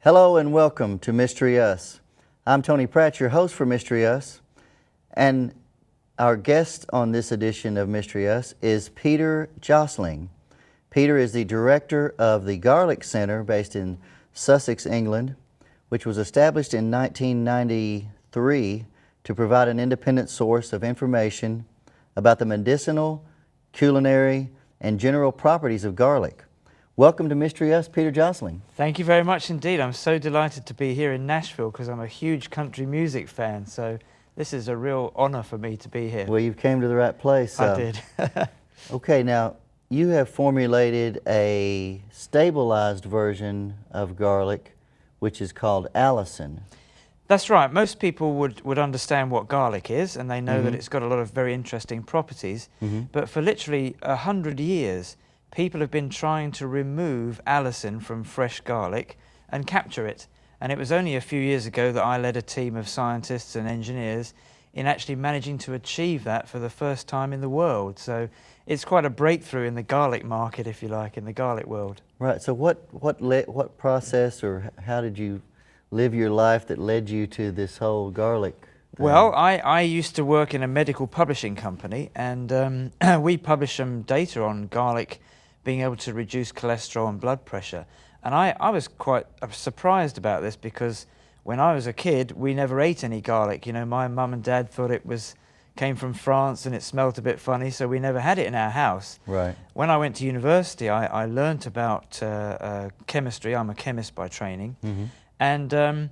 Hello and welcome to Mystery Us. I'm Tony Pratt, your host for Mystery Us, and our guest on this edition of Mystery Us is Peter Josling. Peter is the director of the Garlic Center based in Sussex, England, which was established in 1993 to provide an independent source of information about the medicinal, culinary, and general properties of garlic. Welcome to Mystery Us, Peter Josling. Thank you very much indeed. I'm so delighted to be here in Nashville because I'm a huge country music fan, so this is a real honor for me to be here. Well, you came to the right place. I did. Okay, now you have formulated a stabilized version of garlic, which is called Allicin. That's right. Most people would understand what garlic is, and they know that it's got a lot of very interesting properties. But for literally 100 years, people have been trying to remove allicin from fresh garlic and capture it. And it was only a few years ago that I led a team of scientists and engineers in actually managing to achieve that for the first time in the world. So it's quite a breakthrough in the garlic market, if you like, in the garlic world. Right. So what process or how did you live your life that led you to this whole garlic thing? Well, I used to work in a medical publishing company, and we publish some data on garlic being able to reduce cholesterol and blood pressure. And I was quite surprised about this because when I was a kid, we never ate any garlic. You know, my mum and dad thought it came from France and it smelt a bit funny, so we never had it in our house. Right. When I went to university, I learnt about chemistry. I'm a chemist by training. And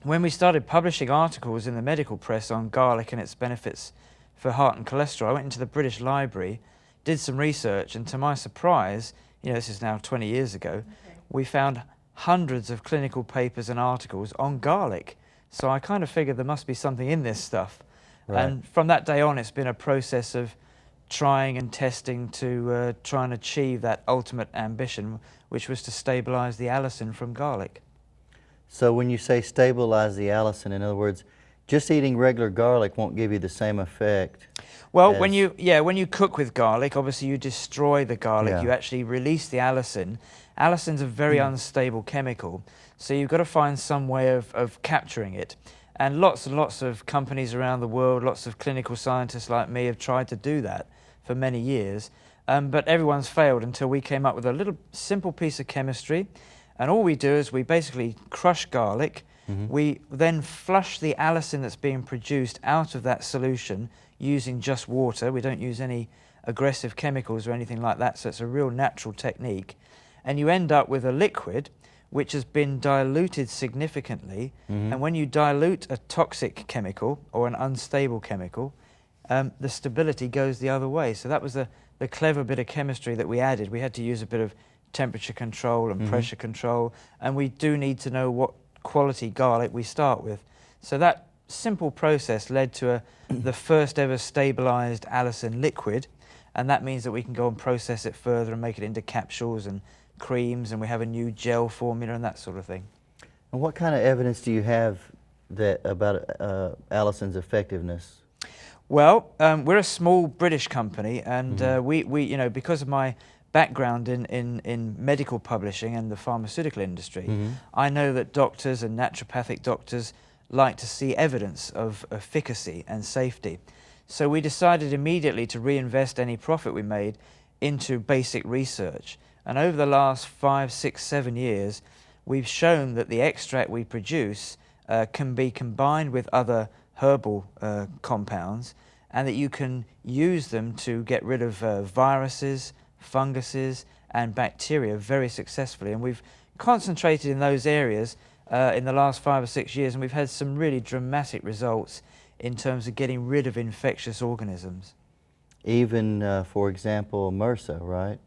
when we started publishing articles in the medical press on garlic and its benefits for heart and cholesterol, I went into the British Library, did some research, and to my surprise, you know, this is now 20 years ago, we found hundreds of clinical papers and articles on garlic. So I kind of figured there must be something in this stuff. Right. And from that day on, it's been a process of trying and testing to try and achieve that ultimate ambition, which was to stabilize the allicin from garlic. So when you say stabilize the allicin, in other words, just eating regular garlic won't give you the same effect. Well, when you cook with garlic, obviously you destroy the garlic. Yeah. You actually release the allicin. Allicin's a very unstable chemical, so you've got to find some way of capturing it. And lots of companies around the world, lots of clinical scientists like me have tried to do that for many years, but everyone's failed until we came up with a little simple piece of chemistry. And all we do is we basically crush garlic. We then flush the allicin that's being produced out of that solution using just water. We don't use any aggressive chemicals or anything like that, so it's a real natural technique. And you end up with a liquid which has been diluted significantly. And when you dilute a toxic chemical or an unstable chemical, the stability goes the other way. So that was the clever bit of chemistry that we added. We had to use a bit of temperature control and pressure control, and we do need to know what quality garlic we start with. So that simple process led to the first ever stabilized allicin liquid, and that means that we can go and process it further and make it into capsules and creams, and we have a new gel formula and that sort of thing. And what kind of evidence do you have about allicin's effectiveness? Well, we're a small British company, and we you know, because of my background in medical publishing and the pharmaceutical industry, I know that doctors and naturopathic doctors like to see evidence of efficacy and safety. So we decided immediately to reinvest any profit we made into basic research. And over the last 5, 6, 7 years, we've shown that the extract we produce can be combined with other herbal compounds, and that you can use them to get rid of viruses, funguses and bacteria very successfully. And we've concentrated in those areas in the last 5 or 6 years, and we've had some really dramatic results in terms of getting rid of infectious organisms. Even, for example, M.R.S.A, right?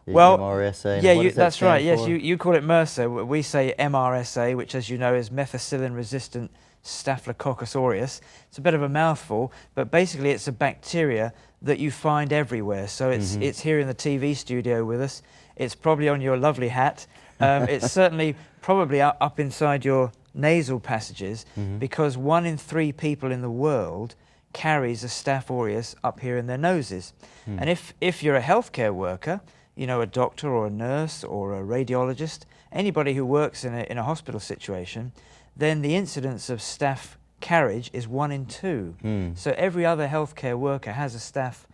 Well, M.R.S.A. yeah, that's right. Yes, you call it M.R.S.A. We say MRSA, which, as you know, is methicillin-resistant Staphylococcus aureus. It's a bit of a mouthful, but basically it's a bacteria that you find everywhere. So it's here in the TV studio with us. It's probably on your lovely hat. It's certainly probably up inside your nasal passages, because 1 in 3 people in the world carries a Staph aureus up here in their noses. And if you're a healthcare worker, you know, a doctor or a nurse or a radiologist, anybody who works in a hospital situation, then the incidence of staph carriage is 1 in 2. So every other healthcare worker has a staph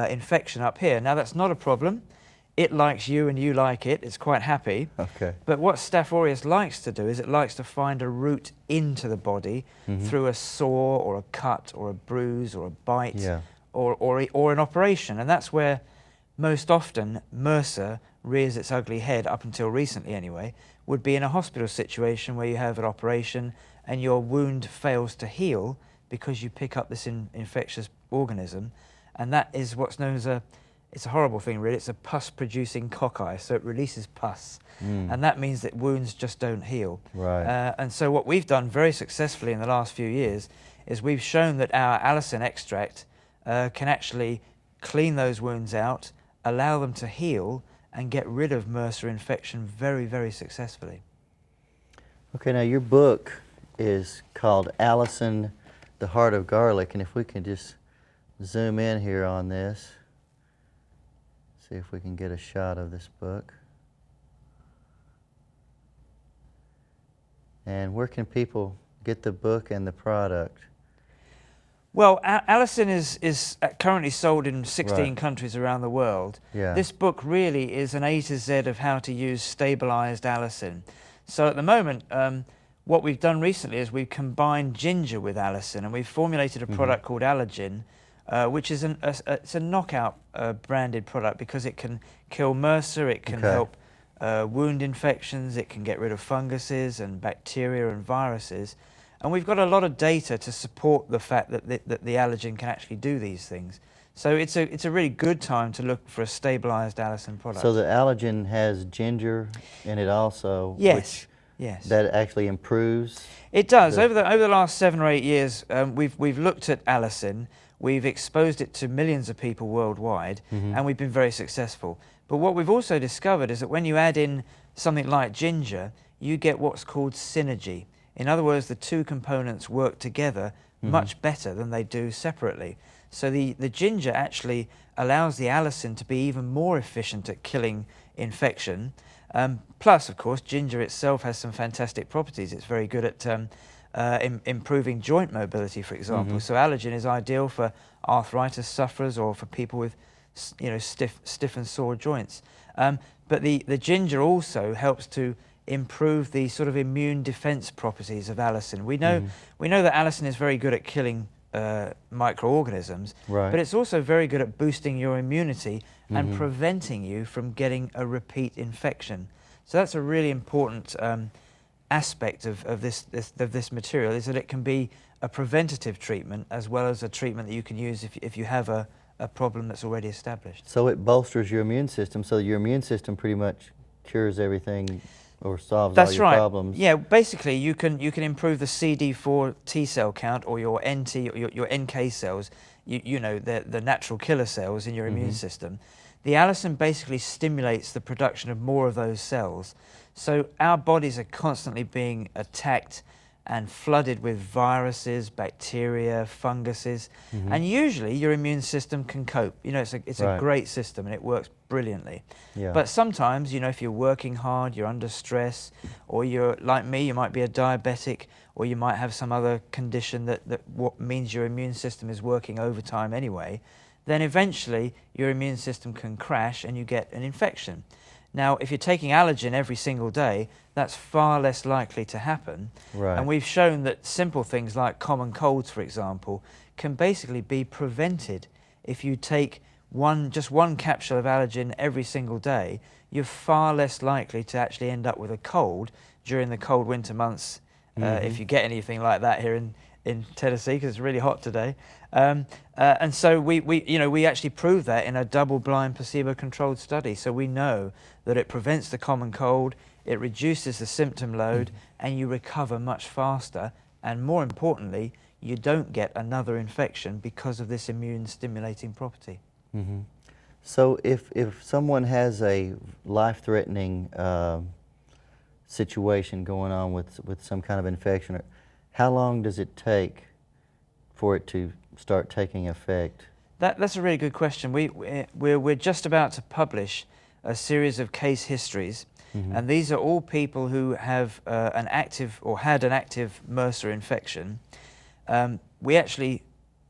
infection up here. Now that's not a problem. It likes you and you like it. It's quite happy. Okay. But what Staph aureus likes to do is it likes to find a route into the body through a sore or a cut or a bruise or a bite or an operation. And that's where most often MRSA rears its ugly head, up until recently anyway, would be in a hospital situation where you have an operation and your wound fails to heal because you pick up this infectious organism. And that is what's known as it's a horrible thing really, it's a pus-producing cocci, so it releases pus. And that means that wounds just don't heal. Right. And so what we've done very successfully in the last few years is we've shown that our Allicin extract can actually clean those wounds out, allow them to heal, and get rid of MRSA infection very, very successfully. Okay, now your book is called Allicin, the Heart of Garlic, and if we can just zoom in here on this, see if we can get a shot of this book. And where can people get the book and the product? Well, Allicin is currently sold in 16 countries around the world. Yeah. This book really is an A to Z of how to use stabilized Allicin. So at the moment, what we've done recently is we've combined ginger with Allicin, and we've formulated a product called Allicin, which is it's a knockout branded product because it can kill MRSA, it can help wound infections, it can get rid of funguses and bacteria and viruses. And we've got a lot of data to support the fact that the allergen can actually do these things. So it's a really good time to look for a stabilized Allicin product. So the allergen has ginger in it also? Yes. Yes. That actually improves? It does. Over the last 7 or 8 years, we've looked at Allicin, we've exposed it to millions of people worldwide, and we've been very successful. But what we've also discovered is that when you add in something like ginger, you get what's called synergy. In other words, the two components work together much better than they do separately. So the ginger actually allows the Allicin to be even more efficient at killing infection. Plus, of course, ginger itself has some fantastic properties. It's very good at improving joint mobility, for example. So allergen is ideal for arthritis sufferers or for people with stiff and sore joints. But the ginger also helps to improve the sort of immune defense properties of Allicin. We know that Allicin is very good at killing microorganisms, but it's also very good at boosting your immunity and preventing you from getting a repeat infection. So that's a really important aspect of this material, is that it can be a preventative treatment as well as a treatment that you can use if you have a problem that's already established. So it bolsters your immune system, so your immune system pretty much cures everything or solves all your problems. Yeah, basically you can improve the CD4 T cell count, or your NT, or your NK cells, you know, the natural killer cells in your immune system. The Allicin basically stimulates the production of more of those cells. So our bodies are constantly being attacked and flooded with viruses, bacteria, funguses, and usually your immune system can cope. You know, it's a great system and it works brilliantly. Yeah. But sometimes, you know, if you're working hard, you're under stress, or you're like me, you might be a diabetic, or you might have some other condition that what means your immune system is working overtime anyway, then eventually your immune system can crash and you get an infection. Now, if you're taking allergen every single day, that's far less likely to happen. And we've shown that simple things like common colds, for example, can basically be prevented. If you take just one capsule of allergen every single day, you're far less likely to actually end up with a cold during the cold winter months, if you get anything like that here in Tennessee, because it's really hot today. And so we actually proved that in a double-blind placebo-controlled study. So we know that it prevents the common cold, it reduces the symptom load, and you recover much faster. And more importantly, you don't get another infection because of this immune-stimulating property. So if someone has a life-threatening situation going on with some kind of infection, how long does it take for it to start taking effect? That's a really good question. We're just about to publish a series of case histories, and these are all people who have an active or had an active MRSA infection. We actually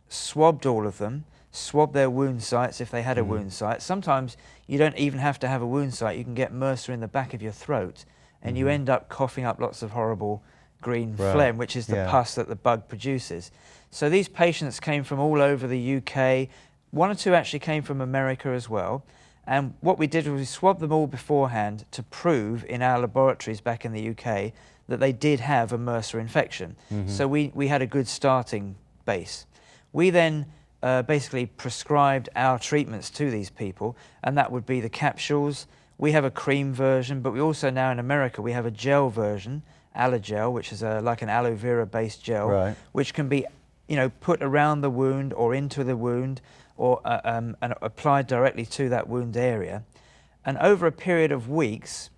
swabbed all of them, swabbed their wound sites if they had a wound site. Sometimes you don't even have to have a wound site. You can get MRSA in the back of your throat, and you end up coughing up lots of horrible green phlegm, which is the pus that the bug produces. So these patients came from all over the UK. One or two actually came from America as well. And what we did was we swabbed them all beforehand to prove in our laboratories back in the UK that they did have a MRSA infection. So we had a good starting base. We then basically prescribed our treatments to these people, and that would be the capsules. We have a cream version, but we also now in America, we have a gel version, Allogel, which is like an aloe vera based gel, which can be put around the wound or into the wound, or and applied directly to that wound area. And over a period of weeks,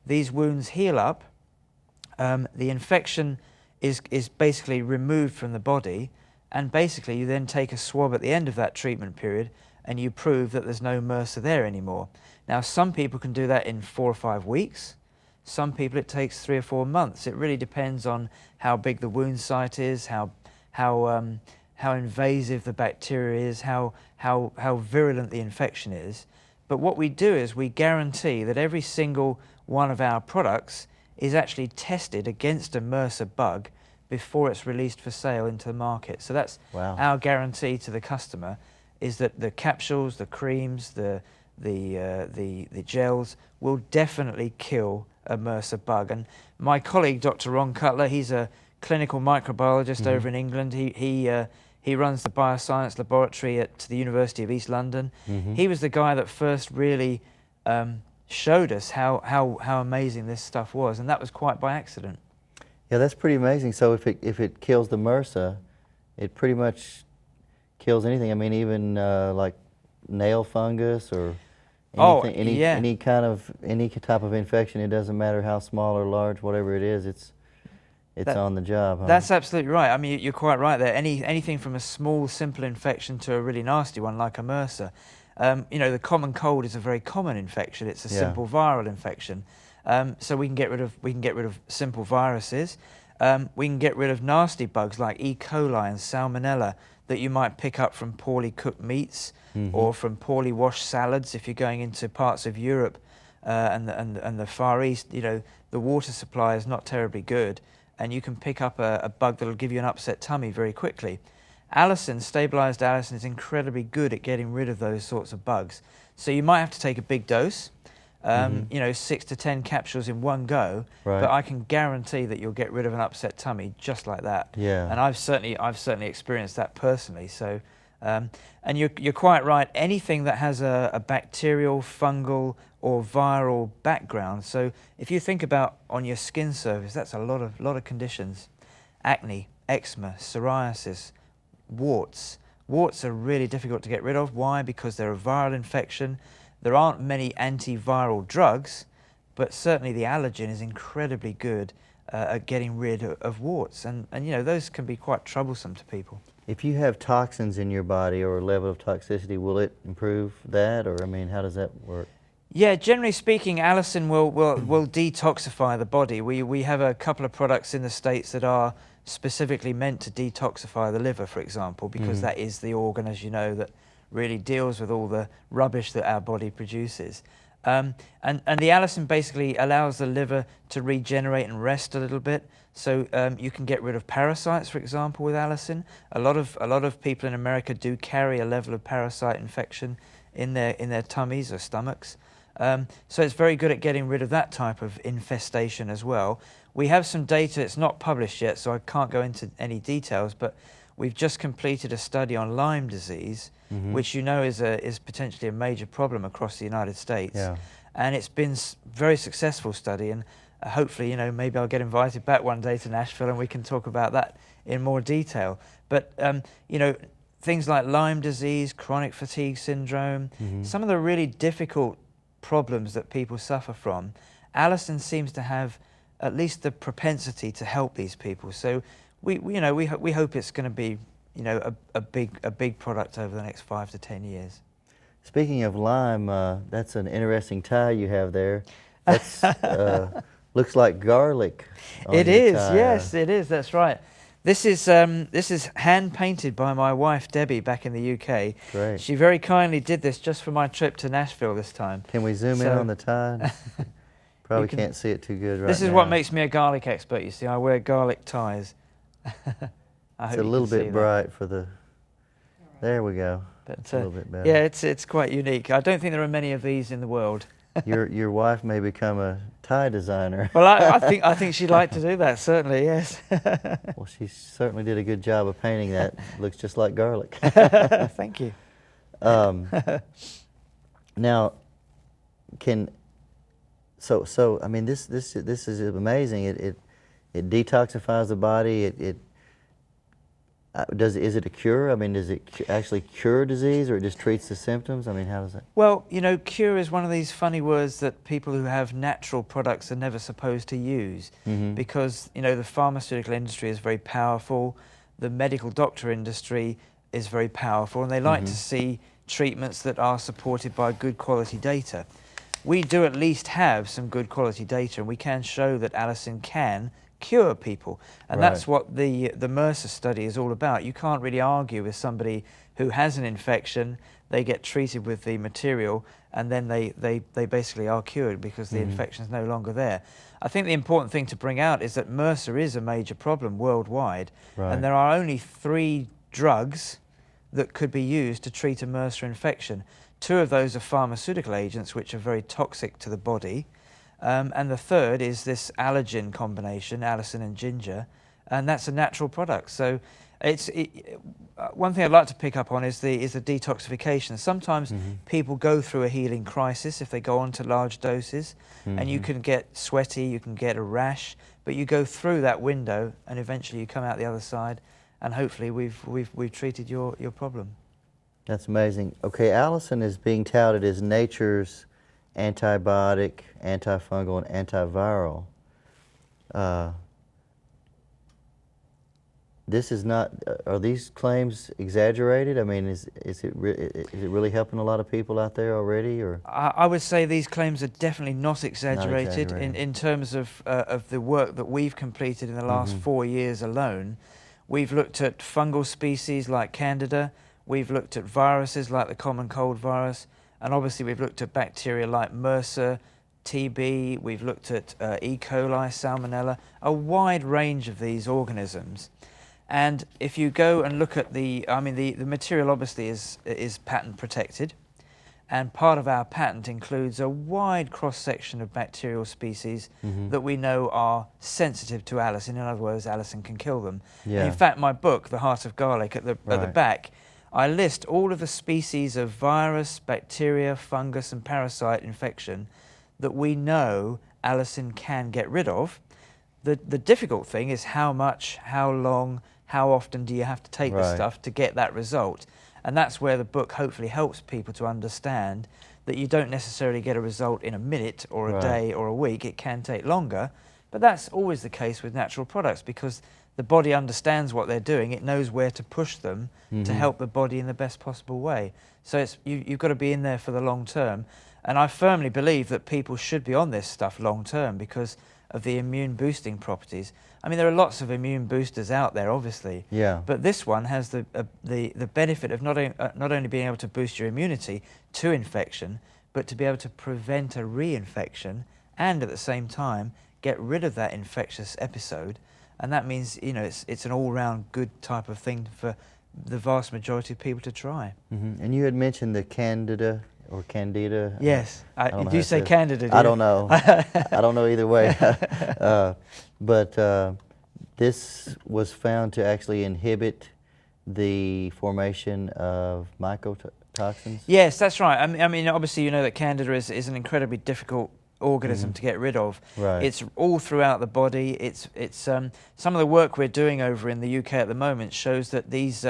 these wounds heal up. The infection is basically removed from the body, and basically you then take a swab at the end of that treatment period and you prove that there's no MRSA there anymore. Now, some people can do that in 4 or 5 weeks. Some people it takes 3 or 4 months. It really depends on how big the wound site is, how invasive the bacteria is, how virulent the infection is. But what we do is we guarantee that every single one of our products is actually tested against a MRSA bug before it's released for sale into the market. So that's our guarantee to the customer, is that the capsules, the creams, the gels will definitely kill a MRSA bug. And my colleague, Dr. Ron Cutler, he's a clinical microbiologist over in England. He runs the bioscience laboratory at the University of East London. He was the guy that first really showed us how amazing this stuff was, and that was quite by accident. Yeah, that's pretty amazing. So if it kills the MRSA, it pretty much kills anything. I mean, even like nail fungus or anything, any type of infection. It doesn't matter how small or large, whatever it is, it's on the job. Huh? That's absolutely right. I mean, you're quite right there. Anything from a small, simple infection to a really nasty one like a MRSA. The common cold is a very common infection. It's a simple viral infection. So we can get rid of simple viruses. We can get rid of nasty bugs like E. coli and Salmonella that you might pick up from poorly cooked meats or from poorly washed salads. If you're going into parts of Europe and the Far East, the water supply is not terribly good, and you can pick up a bug that will give you an upset tummy very quickly. Allicin, stabilized Allicin, is incredibly good at getting rid of those sorts of bugs. So you might have to take a big dose, 6 to 10 capsules in one go, but I can guarantee that you'll get rid of an upset tummy just like that. Yeah. And I've certainly experienced that personally. So, and you're quite right. Anything that has a bacterial, fungal, or viral background. So if you think about on your skin surface, that's a lot of conditions: acne, eczema, psoriasis, warts. Warts are really difficult to get rid of. Why? Because they're a viral infection. There aren't many antiviral drugs, but certainly the allergen is incredibly good at getting rid of warts. And those can be quite troublesome to people. If you have toxins in your body or a level of toxicity, will it improve that? Or, I mean, how does that work? Yeah, generally speaking, Allicin will detoxify the body. We have a couple of products in the States that are specifically meant to detoxify the liver, for example, because that is the organ, as you know, that really deals with all the rubbish that our body produces. And the Allicin basically allows the liver to regenerate and rest a little bit. So you can get rid of parasites, for example, with Allicin. A lot of people in America do carry a level of parasite infection in their tummies or stomachs. So it's very good at getting rid of that type of infestation as well. We have some data, it's not published yet, so I can't go into any details, but we've just completed a study on Lyme disease, which is potentially a major problem across the United States. Yeah. And it's been a very successful study, and hopefully, maybe I'll get invited back one day to Nashville and we can talk about that in more detail. But, things like Lyme disease, chronic fatigue syndrome, some of the really difficult problems that people suffer from, Allicin seems to have at least the propensity to help these people. So we hope it's going to be a big product over the next 5 to 10 years. Speaking of lime, that's an interesting tie you have there. That's looks like garlic. On It your is, tie. yes, it is. That's right. This is hand painted by my wife Debbie back in the UK. Great. She very kindly did this just for my trip to Nashville this time. Can we zoom in on the tie? Probably can't see it too good right now. This is what makes me a garlic expert. You see, I wear garlic ties. It's a little bit bright for the. There we go. But, a little bit better. Yeah, it's quite unique. I don't think there are many of these in the world. Your wife may become a tie designer. Well, I think she'd like to do that. Certainly, yes. Well, she certainly did a good job of painting that. Looks just like garlic. Thank you. Now, so I mean this is amazing. It detoxifies the body. Is it a cure? I mean, does it actually cure disease, or it just treats the symptoms? I mean, how does it? Well, you know, cure is one of these funny words that people who have natural products are never supposed to use, because, you know, the pharmaceutical industry is very powerful, the medical doctor industry is very powerful, and they like to see treatments that are supported by good quality data. We do at least have some good quality data, and we can show that Allicin can cure people, and that's what the M.R.S.A study is all about. You can't really argue with somebody who has an infection. They get treated with the material, and then they basically are cured because the infection is no longer there. I think the important thing to bring out is that M.R.S.A is a major problem worldwide, and there are only 3 drugs that could be used to treat a M.R.S.A infection. 2 of those are pharmaceutical agents, which are very toxic to the body. And the third is this Allicin combination, Allicin and ginger, and that's a natural product. So one thing I'd like to pick up on is the detoxification. Sometimes people go through a healing crisis if they go on to large doses, and you can get sweaty, you can get a rash, but you go through that window and eventually you come out the other side, and hopefully we've treated your problem. That's amazing. Okay, Allicin is being touted as nature's antibiotic, antifungal, and antiviral. This is not. Are these claims exaggerated? I mean, is it really helping a lot of people out there already, or? I would say these claims are definitely not exaggerated. In terms of the work that we've completed in the last 4 years alone. We've looked at fungal species like candida. We've looked at viruses like the common cold virus. And obviously we've looked at bacteria like M.R.S.A, TB, we've looked at E. coli, salmonella, a wide range of these organisms. And if you go and look at the material obviously is patent protected, and part of our patent includes a wide cross-section of bacterial species that we know are sensitive to Allicin. In other words, Allicin can kill them. Yeah. And in fact, my book, The Heart of Garlic, at the back, I list all of the species of virus, bacteria, fungus and parasite infection that we know Allicin can get rid of. The difficult thing is how much, how long, how often do you have to take this stuff to get that result? And that's where the book hopefully helps people to understand that you don't necessarily get a result in a minute or a day or a week. It can take longer, but that's always the case with natural products because the body understands what they're doing. It knows where to push them to help the body in the best possible way. So you've got to be in there for the long term. And I firmly believe that people should be on this stuff long term because of the immune boosting properties. I mean, there are lots of immune boosters out there, obviously. Yeah. But this one has the benefit of not only being able to boost your immunity to infection, but to be able to prevent a reinfection and at the same time get rid of that infectious episode. And that means, you know, it's an all-round good type of thing for the vast majority of people to try. And you had mentioned the candida or candida. Yes. Did you say candida? I don't know. I don't know either way. But this was found to actually inhibit the formation of mycotoxins? Yes, that's right. I mean, obviously, you know that candida is an incredibly difficult organism to get rid of. It's all throughout the body. It's some of the work we're doing over in the UK at the moment shows that these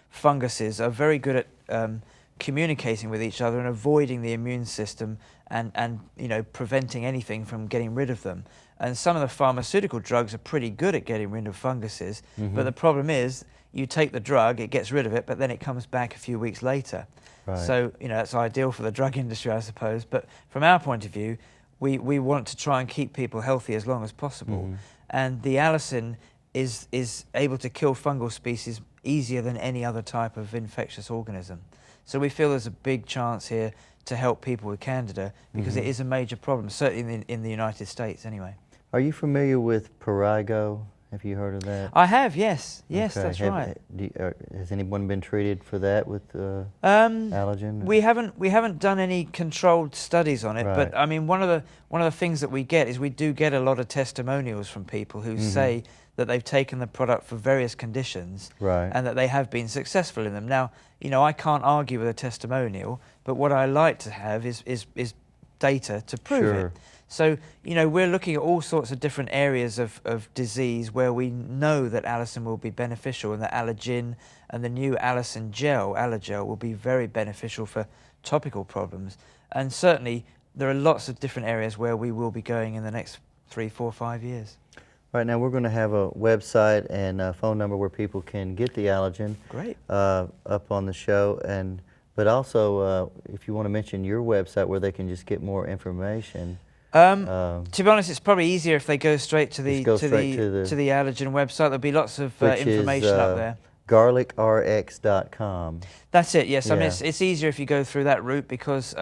funguses are very good at communicating with each other and avoiding the immune system and you know, preventing anything from getting rid of them. And some of the pharmaceutical drugs are pretty good at getting rid of funguses, but the problem is you take the drug, it gets rid of it, but then it comes back a few weeks later. Right. So, that's ideal for the drug industry, I suppose. But from our point of view, we want to try and keep people healthy as long as possible. Mm-hmm. And the Allicin is able to kill fungal species easier than any other type of infectious organism. So we feel there's a big chance here to help people with candida, because it is a major problem, certainly in the United States anyway. Are you familiar with Parago? Have you heard of that? I have, yes. Yes, Okay. that's right. Has anyone been treated for that with allergen? We haven't done any controlled studies on it, Right. but I mean, one of the things that we get is we do get a lot of testimonials from people who say that they've taken the product for various conditions, Right. and that they have been successful in them. Now, I can't argue with a testimonial, but what I like to have is data to prove it. So, we're looking at all sorts of different areas of disease where we know that Allicin will be beneficial, and that Allergen and the new Allicin gel, Allergel, will be very beneficial for topical problems. And certainly, there are lots of different areas where we will be going in the next 3, 4, 5 years. Right now, we're going to have a website and a phone number where people can get the allergen. Great. Up on the show, but also if you want to mention your website where they can just get more information. To be honest, it's probably easier if they go straight to the allergen website. There'll be lots of information up there. garlicrx.com. That's it, yes. Yeah. I mean, it's easier if you go through that route, because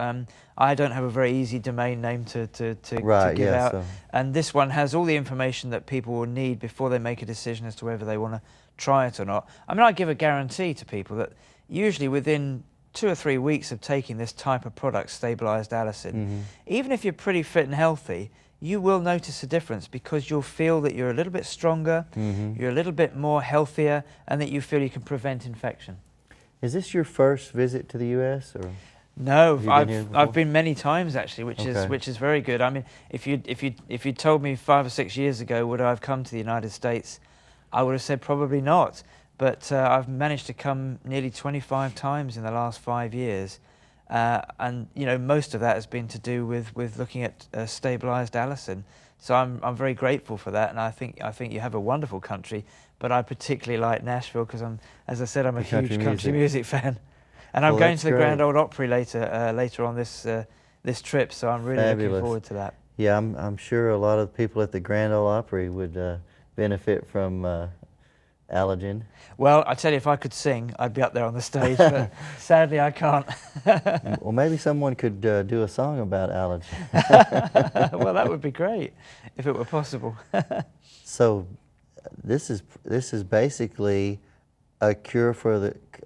I don't have a very easy domain name to give out. So. And this one has all the information that people will need before they make a decision as to whether they want to try it or not. I mean, I give a guarantee to people that usually within 2 or 3 weeks of taking this type of product, stabilized Allicin, even if you're pretty fit and healthy, you will notice a difference, because you'll feel that you're a little bit stronger, you're a little bit more healthier, and that you feel you can prevent infection. Is this your first visit to the U.S. or? No, I've been many times actually, which is very good. I mean, if you told me 5 or 6 years ago would I have come to the United States, I would have said probably not. But I've managed to come nearly 25 times in the last 5 years, and most of that has been to do with looking at stabilised Allicin. So I'm very grateful for that, and I think you have a wonderful country. But I particularly like Nashville because as I said, I'm a huge country music fan, and I'm going to the Grand Ole Opry later on this trip. So I'm really looking forward to that. Yeah, I'm sure a lot of people at the Grand Ole Opry would benefit from allergen. Well, I tell you, if I could sing, I'd be up there on the stage, but sadly I can't. Well, maybe someone could do a song about allergy. Well, that would be great if it were possible. So, this is basically a cure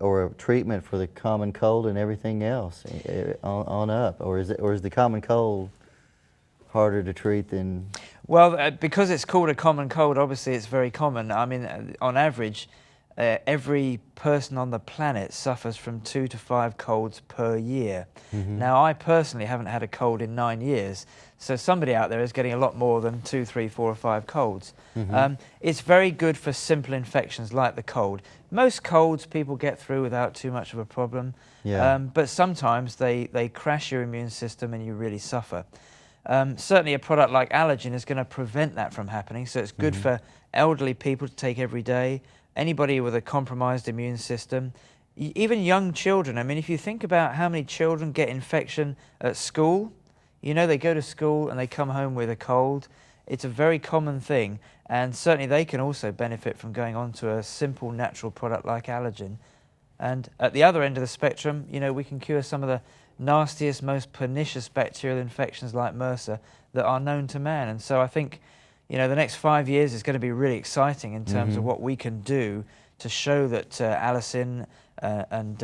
or a treatment for the common cold and everything else on up, or is the common cold harder to treat than? Well, because it's called a common cold, obviously it's very common. I mean, on average, every person on the planet suffers from 2 to 5 colds per year. Now, I personally haven't had a cold in 9 years, so somebody out there is getting a lot more than 2, 3, 4 or 5 colds. It's very good for simple infections like the cold. Most colds people get through without too much of a problem, but sometimes they crash your immune system and you really suffer. Certainly a product like Allergen is going to prevent that from happening, so it's good for elderly people to take every day, anybody with a compromised immune system, even young children. I mean, if you think about how many children get infection at school, they go to school and they come home with a cold. It's a very common thing, and certainly they can also benefit from going on to a simple natural product like Allergen. And at the other end of the spectrum, we can cure some of the nastiest, most pernicious bacterial infections like MRSA that are known to man. And so I think, the next 5 years is going to be really exciting in terms of what we can do to show that Allicin and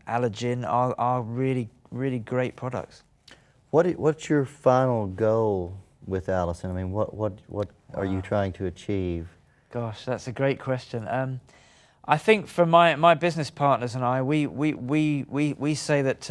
Allergen are really, really great products. What's your final goal with Allicin? I mean, what are you trying to achieve? Gosh, that's a great question. I think for my business partners and I, we say that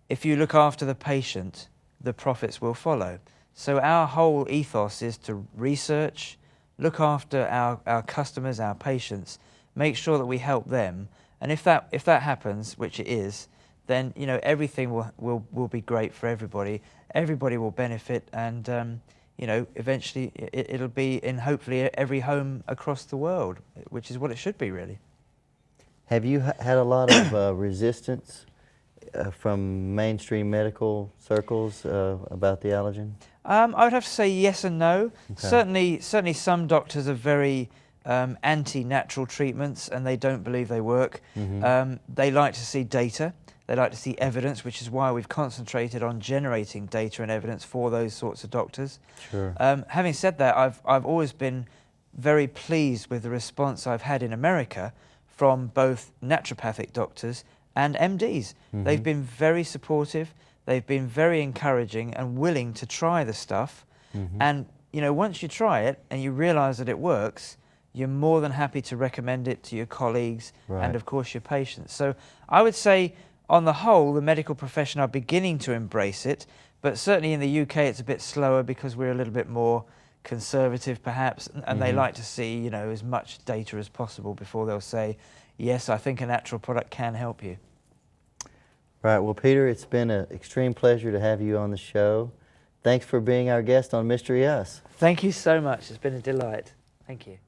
if you look after the patient, the profits will follow. So our whole ethos is to research, look after our customers, our patients, make sure that we help them, and if that happens, which it is, then everything will be great for everybody. Everybody will benefit, and eventually it'll be in hopefully every home across the world, which is what it should be really. Have you had a lot of resistance from mainstream medical circles about the allergen? I would have to say yes and no. Okay. Certainly some doctors are very anti-natural treatments and they don't believe they work. They like to see data. They like to see evidence, which is why we've concentrated on generating data and evidence for those sorts of doctors. Sure. Having said that, I've always been very pleased with the response I've had in America from both naturopathic doctors and MDs. They've been very supportive. They've been very encouraging and willing to try the stuff. And you know, once you try it and you realise that it works, you're more than happy to recommend it to your colleagues and of course your patients. So I would say on the whole, the medical profession are beginning to embrace it, but certainly in the UK it's a bit slower because we're a little bit more conservative perhaps, and they like to see, you know, as much data as possible before they'll say, yes, I think a natural product can help you. Right. Well, Peter, it's been an extreme pleasure to have you on the show. Thanks for being our guest on Mystery Us. Thank you so much. It's been a delight. Thank you.